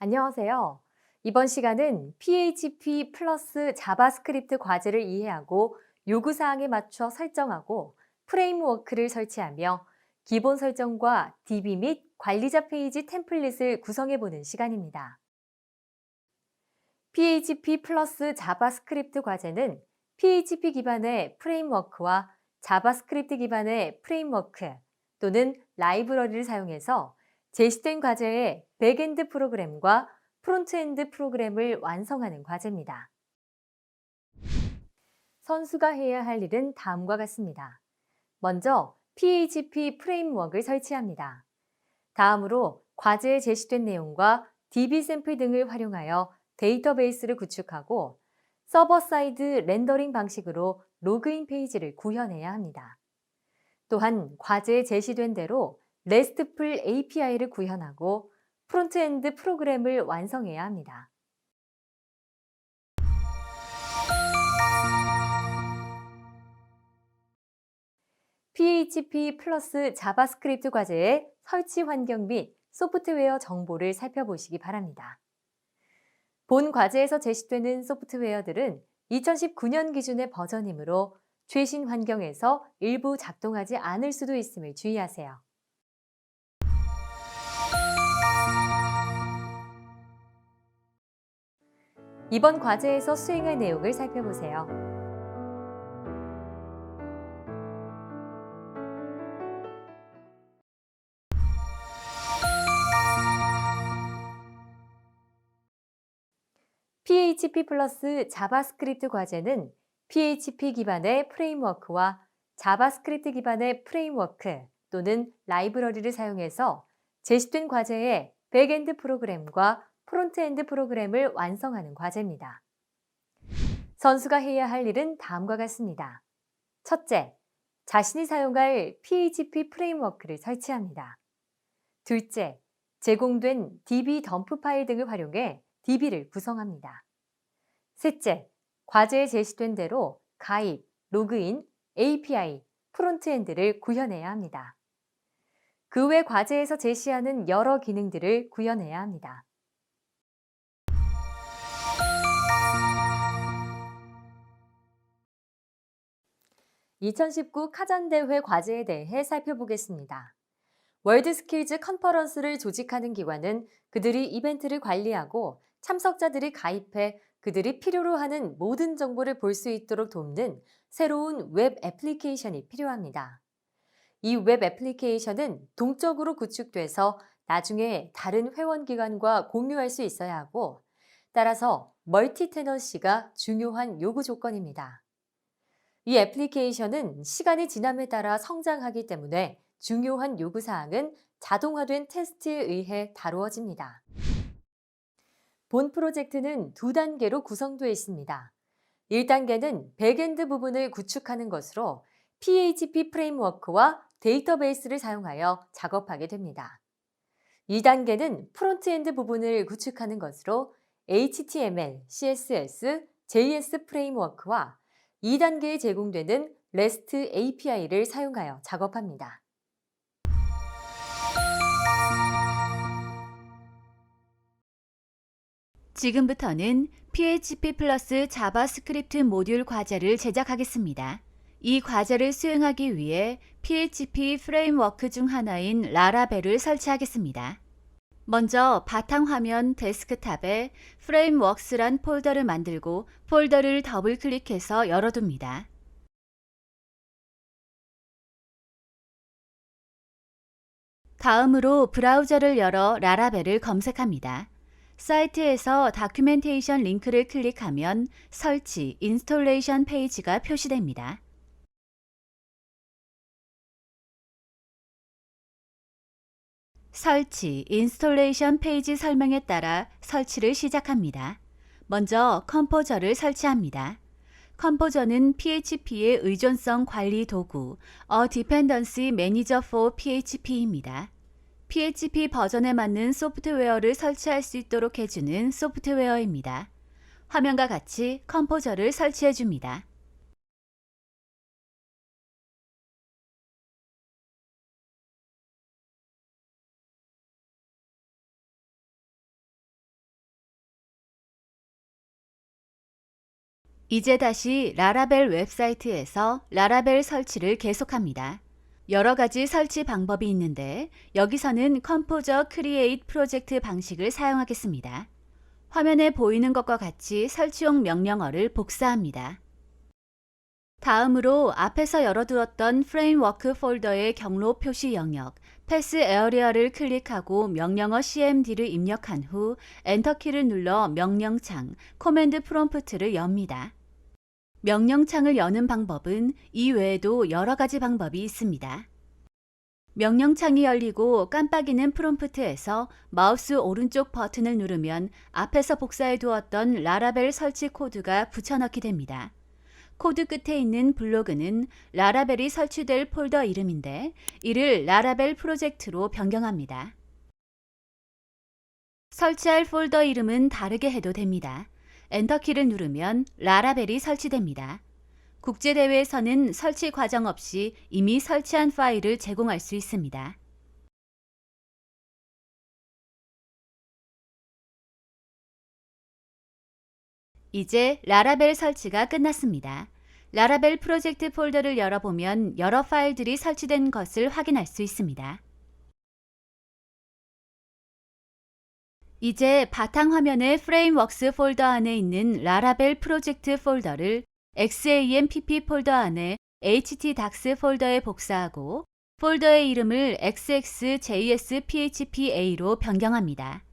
안녕하세요. 이번 시간은 PHP 플러스 자바스크립트 과제를 이해하고 요구사항에 맞춰 설정하고 프레임워크를 설치하며 기본 설정과 DB 및 관리자 페이지 템플릿을 구성해보는 시간입니다. PHP 플러스 자바스크립트 과제는 PHP 기반의 프레임워크와 자바스크립트 기반의 프레임워크 또는 라이브러리를 사용해서 제시된 과제의 백엔드 프로그램과 프론트엔드 프로그램을 완성하는 과제입니다. 선수가 해야 할 일은 다음과 같습니다. 먼저 PHP 프레임워크를 설치합니다. 다음으로 과제에 제시된 내용과 DB 샘플 등을 활용하여 데이터베이스를 구축하고 서버 사이드 렌더링 방식으로 로그인 페이지를 구현해야 합니다. 또한 과제에 제시된 대로 RESTful API를 구현하고 프론트엔드 프로그램을 완성해야 합니다. PHP 플러스 자바스크립트 과제의 설치 환경 및 소프트웨어 정보를 살펴보시기 바랍니다. 본 과제에서 제시되는 소프트웨어들은 2019년 기준의 버전이므로 최신 환경에서 일부 작동하지 않을 수도 있음을 주의하세요. 이번 과제에서 수행할 내용을 살펴보세요. PHP 플러스 자바스크립트 과제는 PHP 기반의 프레임워크와 자바스크립트 기반의 프레임워크 또는 라이브러리를 사용해서 제시된 과제의 백엔드 프로그램과 프론트엔드 프로그램을 완성하는 과제입니다. 선수가 해야 할 일은 다음과 같습니다. 첫째, 자신이 사용할 PHP 프레임워크를 설치합니다. 둘째, 제공된 DB 덤프 파일 등을 활용해 DB를 구성합니다. 셋째, 과제에 제시된 대로 가입, 로그인, API, 프론트엔드를 구현해야 합니다. 그 외 과제에서 제시하는 여러 기능들을 구현해야 합니다. 2019 카잔대회 과제에 대해 살펴보겠습니다. 월드스킬즈 컨퍼런스를 조직하는 기관은 그들이 이벤트를 관리하고 참석자들이 가입해 그들이 필요로 하는 모든 정보를 볼 수 있도록 돕는 새로운 웹 애플리케이션이 필요합니다. 이 웹 애플리케이션은 동적으로 구축돼서 나중에 다른 회원기관과 공유할 수 있어야 하고, 따라서 멀티 테넌시가 중요한 요구 조건입니다. 이 애플리케이션은 시간이 지남에 따라 성장하기 때문에 중요한 요구사항은 자동화된 테스트에 의해 다루어집니다. 본 프로젝트는 두 단계로 구성되어 있습니다. 1단계는 백엔드 부분을 구축하는 것으로 PHP 프레임워크와 데이터베이스를 사용하여 작업하게 됩니다. 2단계는 프론트엔드 부분을 구축하는 것으로 HTML, CSS, JS 프레임워크와 2단계에 제공되는 REST API를 사용하여 작업합니다. 지금부터는 PHP 플러스 자바스크립트 모듈 과제를 제작하겠습니다. 이 과제를 수행하기 위해 PHP 프레임워크 중 하나인 라라벨을 설치하겠습니다. 먼저 바탕화면 데스크탑에 프레임워크스란 폴더를 만들고 폴더를 더블 클릭해서 열어둡니다. 다음으로 브라우저를 열어 라라벨을 검색합니다. 사이트에서 다큐멘테이션 링크를 클릭하면 설치, 인스톨레이션 페이지가 표시됩니다. 설치, 인스톨레이션 페이지 설명에 따라 설치를 시작합니다. 먼저 컴포저를 설치합니다. 컴포저는 PHP의 의존성 관리 도구, A Dependency Manager for PHP입니다. PHP 버전에 맞는 소프트웨어를 설치할 수 있도록 해주는 소프트웨어입니다. 화면과 같이 컴포저를 설치해 줍니다. 이제 다시 라라벨 웹사이트에서 라라벨 설치를 계속합니다. 여러 가지 설치 방법이 있는데 여기서는 컴포저 크리에이트 프로젝트 방식을 사용하겠습니다. 화면에 보이는 것과 같이 설치용 명령어를 복사합니다. 다음으로 앞에서 열어두었던 프레임워크 폴더의 경로 표시 영역 패스 에어리어를 클릭하고 명령어 cmd를 입력한 후 엔터키를 눌러 명령창 코맨드 프롬프트를 엽니다. 명령창을 여는 방법은 이 외에도 여러 가지 방법이 있습니다. 명령창이 열리고 깜빡이는 프롬프트에서 마우스 오른쪽 버튼을 누르면 앞에서 복사해 두었던 라라벨 설치 코드가 붙여넣기 됩니다. 코드 끝에 있는 블로그는 라라벨이 설치될 폴더 이름인데 이를 라라벨 프로젝트로 변경합니다. 설치할 폴더 이름은 다르게 해도 됩니다. 엔터키를 누르면 라라벨이 설치됩니다. 국제대회에서는 설치 과정 없이 이미 설치한 파일을 제공할 수 있습니다. 이제 라라벨 설치가 끝났습니다. 라라벨 프로젝트 폴더를 열어보면 여러 파일들이 설치된 것을 확인할 수 있습니다. 이제 바탕화면의 프레임웍스 폴더 안에 있는 라라벨 프로젝트 폴더를 XAMPP 폴더 안에 htdocs 폴더에 복사하고 폴더의 이름을 xxjsphpa로 변경합니다.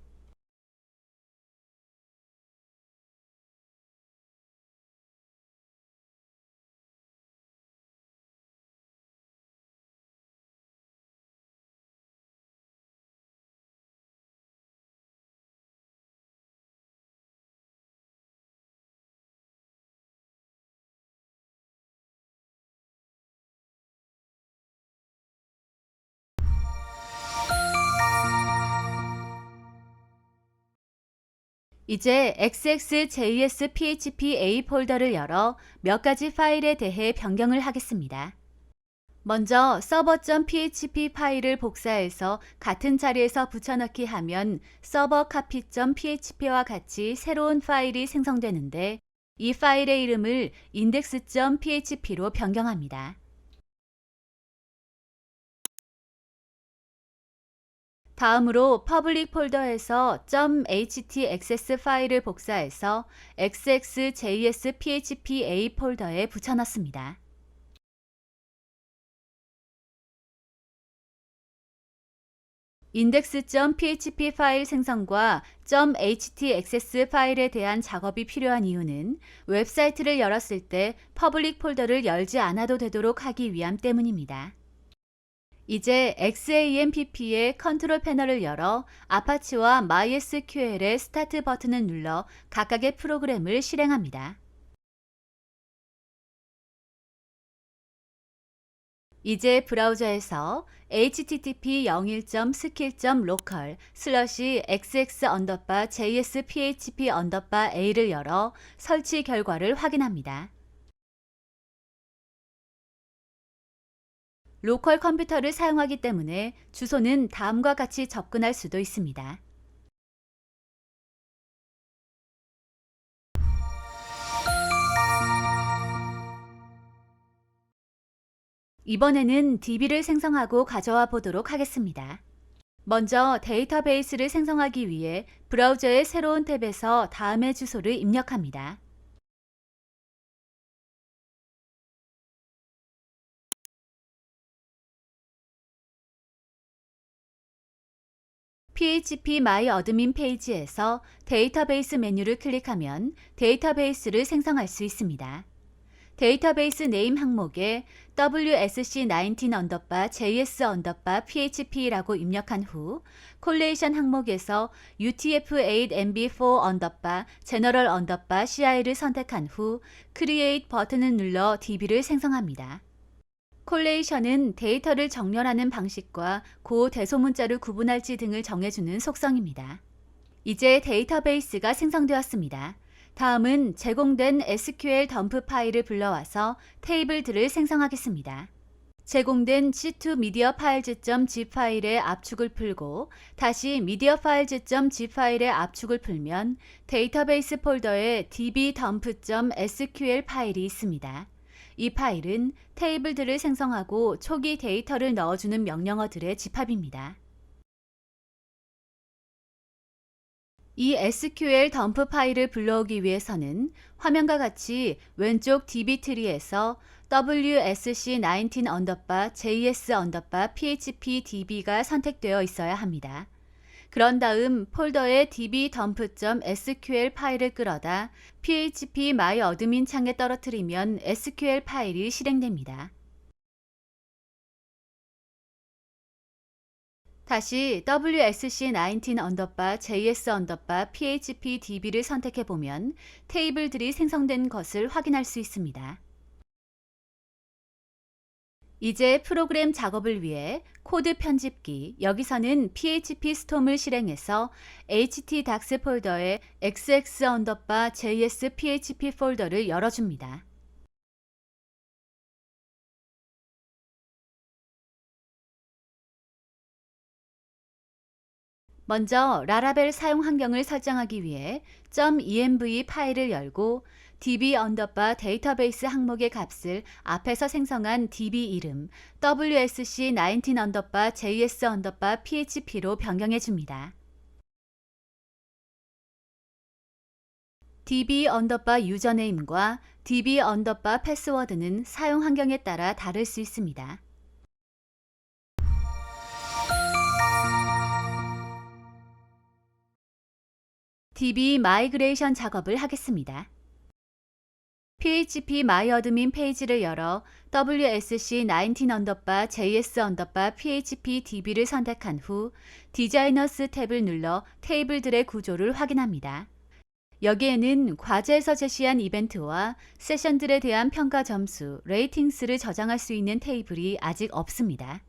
이제 xxjsphpa 폴더를 열어 몇 가지 파일에 대해 변경을 하겠습니다. 먼저 server.php 파일을 복사해서 같은 자리에서 붙여넣기 하면 servercopy.php와 같이 새로운 파일이 생성되는데 이 파일의 이름을 index.php로 변경합니다. 다음으로 퍼블릭 폴더에서 .htaccess 파일을 복사해서 xxjsphpa 폴더에 붙여넣습니다. index.php 파일 생성과 .htaccess 파일에 대한 작업이 필요한 이유는 웹사이트를 열었을 때 퍼블릭 폴더를 열지 않아도 되도록 하기 위함 때문입니다. 이제 XAMPP의 컨트롤 패널을 열어 아파치와 MySQL의 스타트 버튼을 눌러 각각의 프로그램을 실행합니다. 이제 브라우저에서 http://xx_jsphp_a를 열어 설치 결과를 확인합니다. 로컬 컴퓨터를 사용하기 때문에 주소는 다음과 같이 접근할 수도 있습니다. 이번에는 DB를 생성하고 가져와 보도록 하겠습니다. 먼저 데이터베이스를 생성하기 위해 브라우저의 새로운 탭에서 다음의 주소를 입력합니다. phpMyAdmin 페이지에서 데이터베이스 메뉴를 클릭하면 데이터베이스를 생성할 수 있습니다. 데이터베이스 네임 항목에 wsc19_js_php라고 입력한 후 콜레이션 항목에서 utf8mb4_general_ci를 선택한 후 create 버튼을 눌러 DB를 생성합니다. 콜레이션은 데이터를 정렬하는 방식과 고대소문자를 구분할지 등을 정해주는 속성입니다. 이제 데이터베이스가 생성되었습니다. 다음은 제공된 SQL 덤프 파일을 불러와서 테이블들을 생성하겠습니다. 제공된 C2 media files.zip 파일의 압축을 풀고 다시 media files.zip 파일의 압축을 풀면 데이터베이스 폴더에 dbdump.sql 파일이 있습니다. 이 파일은 테이블들을 생성하고 초기 데이터를 넣어주는 명령어들의 집합입니다. 이 SQL 덤프 파일을 불러오기 위해서는 화면과 같이 왼쪽 DB 트리에서 wsc19_js_php db가 선택되어 있어야 합니다. 그런 다음 폴더에 dbdump.sql 파일을 끌어다 php myadmin 창에 떨어뜨리면 SQL 파일이 실행됩니다. 다시 wsc19_js_php db를 선택해 보면 테이블들이 생성된 것을 확인할 수 있습니다. 이제 프로그램 작업을 위해 코드 편집기, 여기서는 php 스톰을 실행해서 htdocs 폴더에 xx_js_php 폴더를 열어줍니다. 먼저 라라벨 사용 환경을 설정하기 위해 .env 파일을 열고 db_데이터베이스 항목의 값을 앞에서 생성한 db 이름 wsc19_js_php로 변경해 줍니다. db_유저네임과 db_패스워드는 사용 환경에 따라 다를 수 있습니다. DB 마이그레이션 작업을 하겠습니다. php myadmin 페이지를 열어 wsc19_js_php db를 선택한 후 디자이너스 탭을 눌러 테이블들의 구조를 확인합니다. 여기에는 과제에서 제시한 이벤트와 세션들에 대한 평가 점수, 레이팅스를 저장할 수 있는 테이블이 아직 없습니다.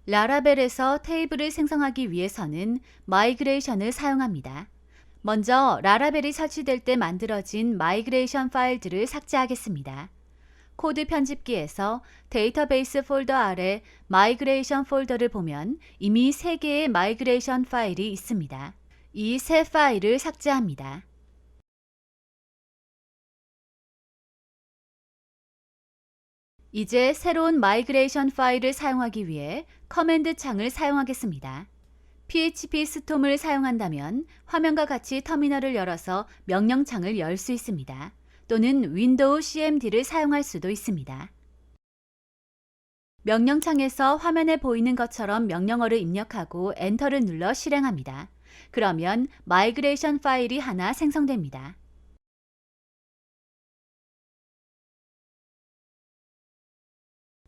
라라벨에서 테이블을 생성하기 위해서는 마이그레이션을 사용합니다. 먼저 라라벨이 설치될 때 만들어진 마이그레이션 파일들을 삭제하겠습니다. 코드 편집기에서 데이터베이스 폴더 아래 마이그레이션 폴더를 보면 이미 3개의 마이그레이션 파일이 있습니다. 이 세 파일을 삭제합니다. 이제 새로운 마이그레이션 파일을 사용하기 위해 커맨드 창을 사용하겠습니다. php 스톰을 사용한다면 화면과 같이 터미널을 열어서 명령창을 열 수 있습니다. 또는 윈도우 cmd를 사용할 수도 있습니다. 명령창에서 화면에 보이는 것처럼 명령어를 입력하고 엔터를 눌러 실행합니다. 그러면 마이그레이션 파일이 하나 생성됩니다.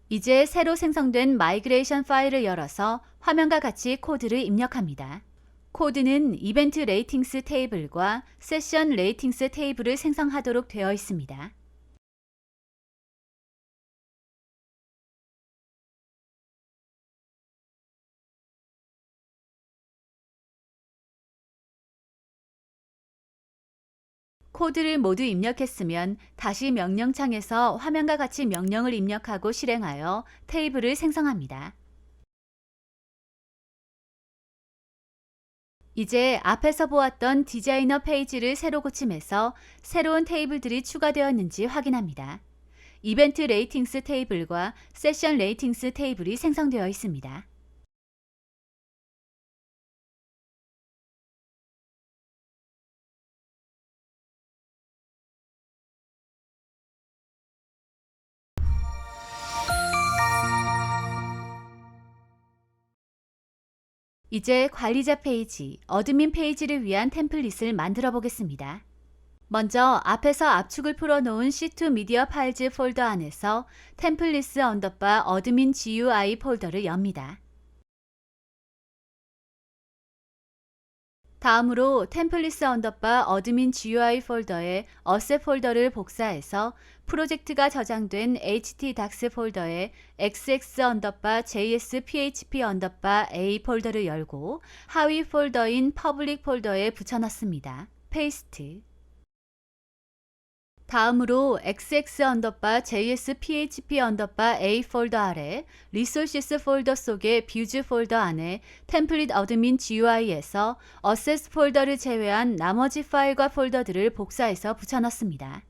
이제 새로 생성된 마이그레이션 파일을 열어서 화면과 같이 코드를 입력합니다. 코드는 이벤트 레이팅스 테이블과 세션 레이팅스 테이블을 생성하도록 되어 있습니다. 코드를 모두 입력했으면 다시 명령창에서 화면과 같이 명령을 입력하고 실행하여 테이블을 생성합니다. 이제 앞에서 보았던 디자이너 페이지를 새로 고침해서 새로운 테이블들이 추가되었는지 확인합니다. 이벤트 레이팅스 테이블과 세션 레이팅스 테이블이 생성되어 있습니다. 이제 관리자 페이지, 어드민 페이지를 위한 템플릿을 만들어 보겠습니다. 먼저 앞에서 압축을 풀어놓은 C2 미디어 파일즈 폴더 안에서 템플릿스 언더바 어드민 GUI 폴더를 엽니다. 다음으로 템플릿스 언더바 어드민 GUI 폴더에 어셋 폴더를 복사해서 프로젝트가 저장된 htdocs 폴더에 xx_js_php_a 폴더를 열고 하위 폴더인 public 폴더에 붙여넣습니다. 페이스트. 다음으로 xx_js_php_a 폴더 아래 리소시스 폴더 속의 뷰즈 폴더 안에 템플릿 어드민 GUI에서 어세스 폴더를 제외한 나머지 파일과 폴더들을 복사해서 붙여넣습니다.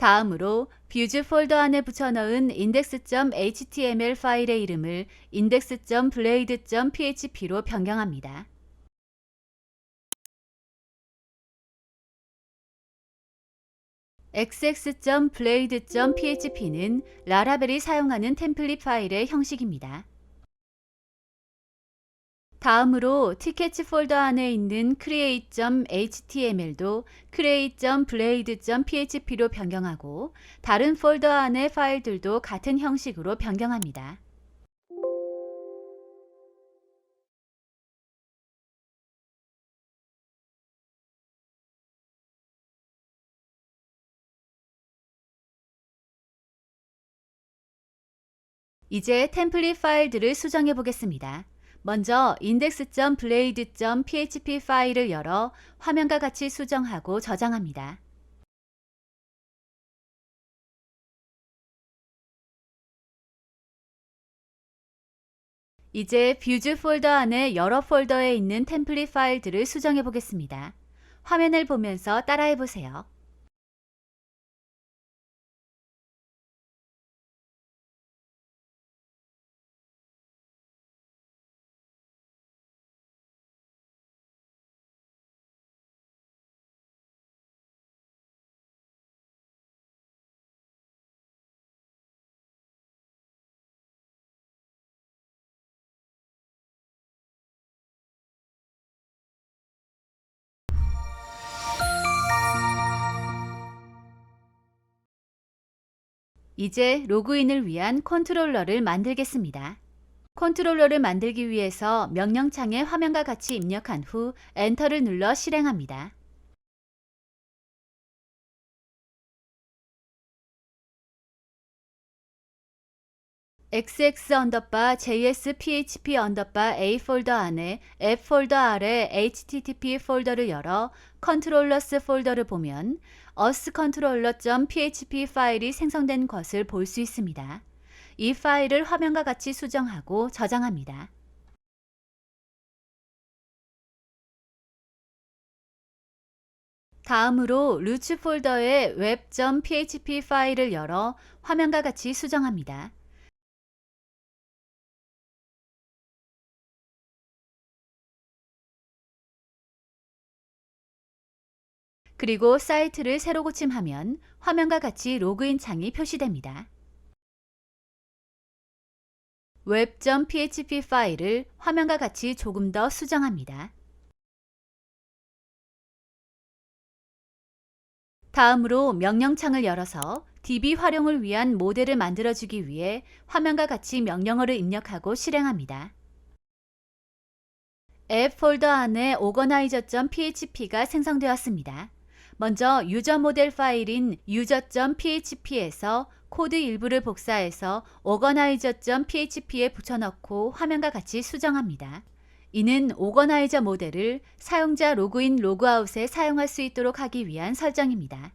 다음으로 뷰즈 폴더 안에 붙여넣은 index.html 파일의 이름을 index.blade.php로 변경합니다. xx.blade.php는 라라벨이 사용하는 템플릿 파일의 형식입니다. 다음으로 티켓츠 폴더 안에 있는 create.html도 create.blade.php로 변경하고 다른 폴더 안의 파일들도 같은 형식으로 변경합니다. 이제 템플릿 파일들을 수정해 보겠습니다. 먼저 index.blade.php 파일을 열어 화면과 같이 수정하고 저장합니다. 이제 뷰즈 폴더 안에 여러 폴더에 있는 템플릿 파일들을 수정해 보겠습니다. 화면을 보면서 따라해 보세요. 이제 로그인을 위한 컨트롤러를 만들겠습니다. 컨트롤러를 만들기 위해서 명령창에 화면과 같이 입력한 후 엔터를 눌러 실행합니다. xx_js_php_a 폴더 안에 app 폴더 아래 http 폴더를 열어 controllers 폴더를 보면 uscontroller.php 파일이 생성된 것을 볼 수 있습니다. 이 파일을 화면과 같이 수정하고 저장합니다. 다음으로 루츠 폴더의 web.php 파일을 열어 화면과 같이 수정합니다. 그리고 사이트를 새로 고침하면 화면과 같이 로그인 창이 표시됩니다. web.php 파일을 화면과 같이 조금 더 수정합니다. 다음으로 명령창을 열어서 DB 활용을 위한 모델을 만들어주기 위해 화면과 같이 명령어를 입력하고 실행합니다. 앱 폴더 안에 organizer.php가 생성되었습니다. 먼저 유저 모델 파일인 user.php에서 코드 일부를 복사해서 organizer.php에 붙여넣고 화면과 같이 수정합니다. 이는 오거나이저 모델을 사용자 로그인 로그아웃에 사용할 수 있도록 하기 위한 설정입니다.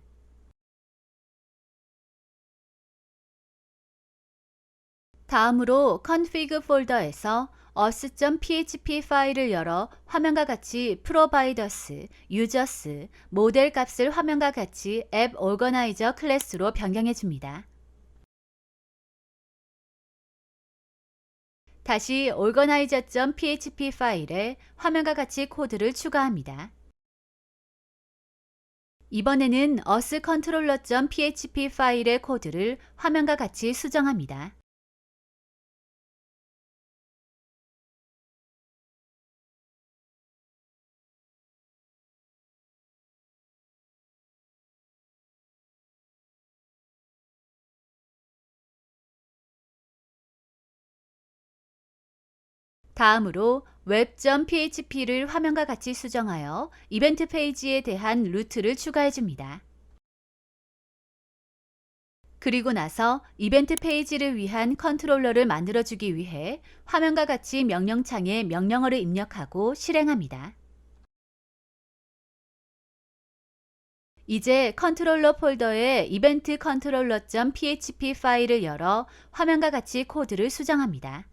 다음으로 config 폴더에서 us.php 파일을 열어 화면과 같이 providers, users, 모델 값을 화면과 같이 app organizer 클래스로 변경해 줍니다. 다시 organizer.php 파일에 화면과 같이 코드를 추가합니다. 이번에는 uscontroller.php 파일의 코드를 화면과 같이 수정합니다. 다음으로 web.php를 화면과 같이 수정하여 이벤트 페이지에 대한 루트를 추가해 줍니다. 그리고 나서 이벤트 페이지를 위한 컨트롤러를 만들어주기 위해 화면과 같이 명령창에 명령어를 입력하고 실행합니다. 이제 컨트롤러 폴더에 이벤트 컨트롤러.php 파일을 열어 화면과 같이 코드를 수정합니다.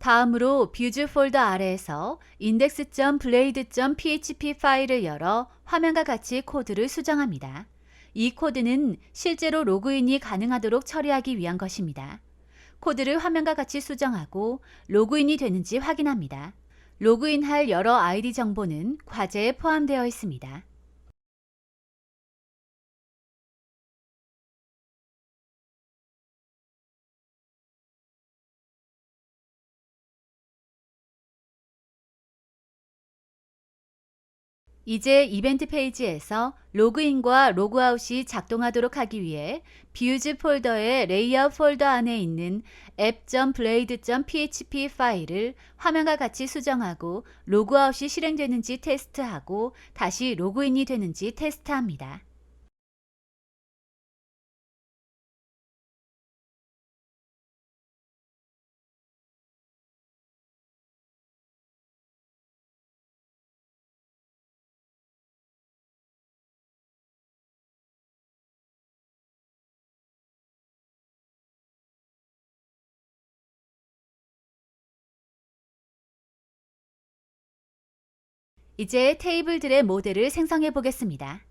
다음으로 뷰즈 폴더 아래에서 index.blade.php 파일을 열어 화면과 같이 코드를 수정합니다. 이 코드는 실제로 로그인이 가능하도록 처리하기 위한 것입니다. 코드를 화면과 같이 수정하고 로그인이 되는지 확인합니다. 로그인할 여러 아이디 정보는 과제에 포함되어 있습니다. 이제 이벤트 페이지에서 로그인과 로그아웃이 작동하도록 하기 위해 뷰즈 폴더의 레이아웃 폴더 안에 있는 app.blade.php 파일을 화면과 같이 수정하고 로그아웃이 실행되는지 테스트하고 다시 로그인이 되는지 테스트합니다. 이제 테이블들의 모델을 생성해 보겠습니다.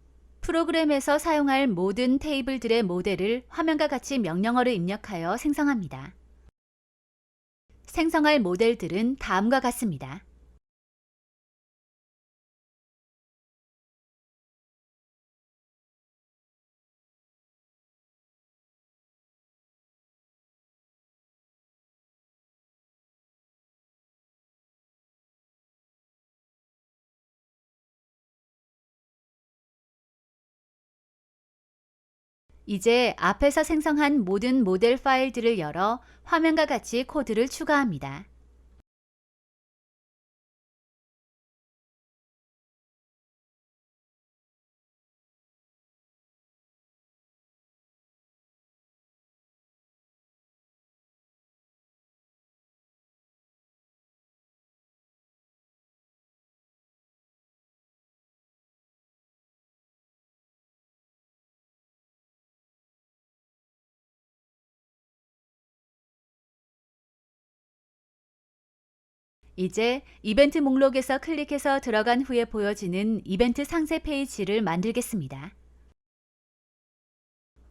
프로그램에서 사용할 모든 테이블들의 모델을 화면과 같이 명령어를 입력하여 생성합니다. 생성할 모델들은 다음과 같습니다. 이제 앞에서 생성한 모든 모델 파일들을 열어 화면과 같이 코드를 추가합니다. 이제 이벤트 목록에서 클릭해서 들어간 후에 보여지는 이벤트 상세 페이지를 만들겠습니다.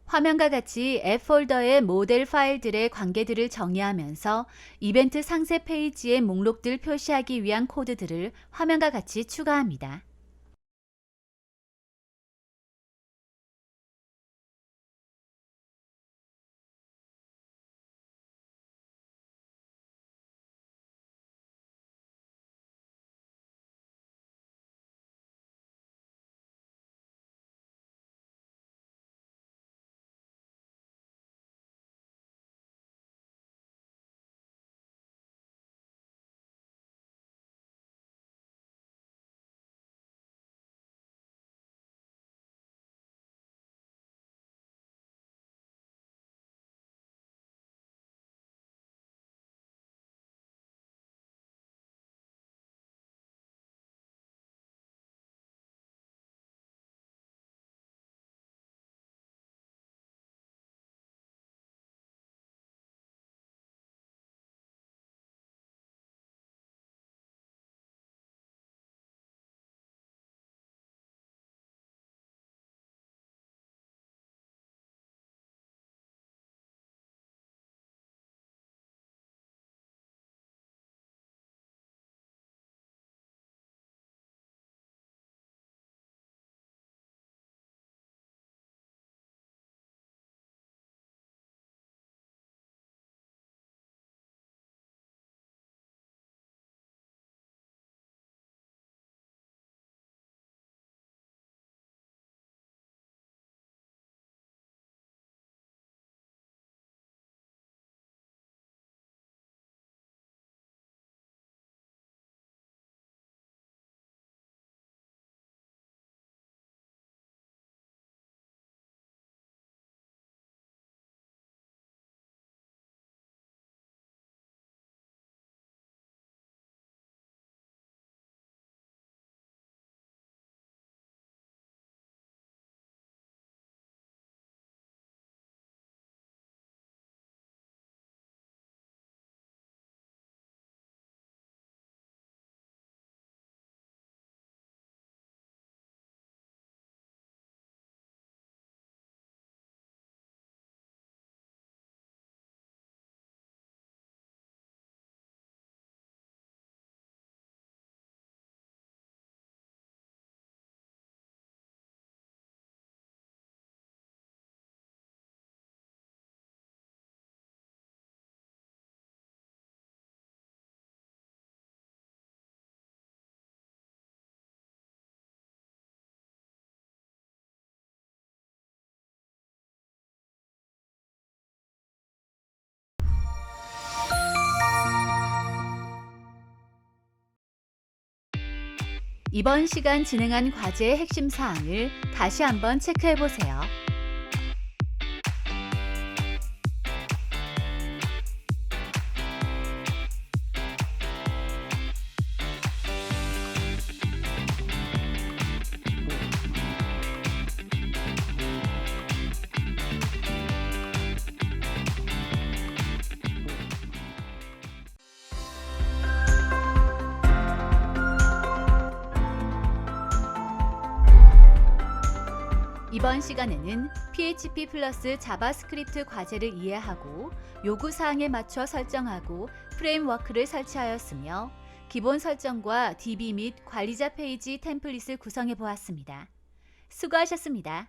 화면과 같이 앱 폴더의 모델 파일들의 관계들을 정의하면서 이벤트 상세 페이지의 목록들 표시하기 위한 코드들을 화면과 같이 추가합니다. 이번 시간 진행한 과제의 핵심 사항을 다시 한번 체크해 보세요. 이번 시간에는 PHP 플러스 자바스크립트 과제를 이해하고 요구사항에 맞춰 설정하고 프레임워크를 설치하였으며 기본 설정과 DB 및 관리자 페이지 템플릿을 구성해 보았습니다. 수고하셨습니다.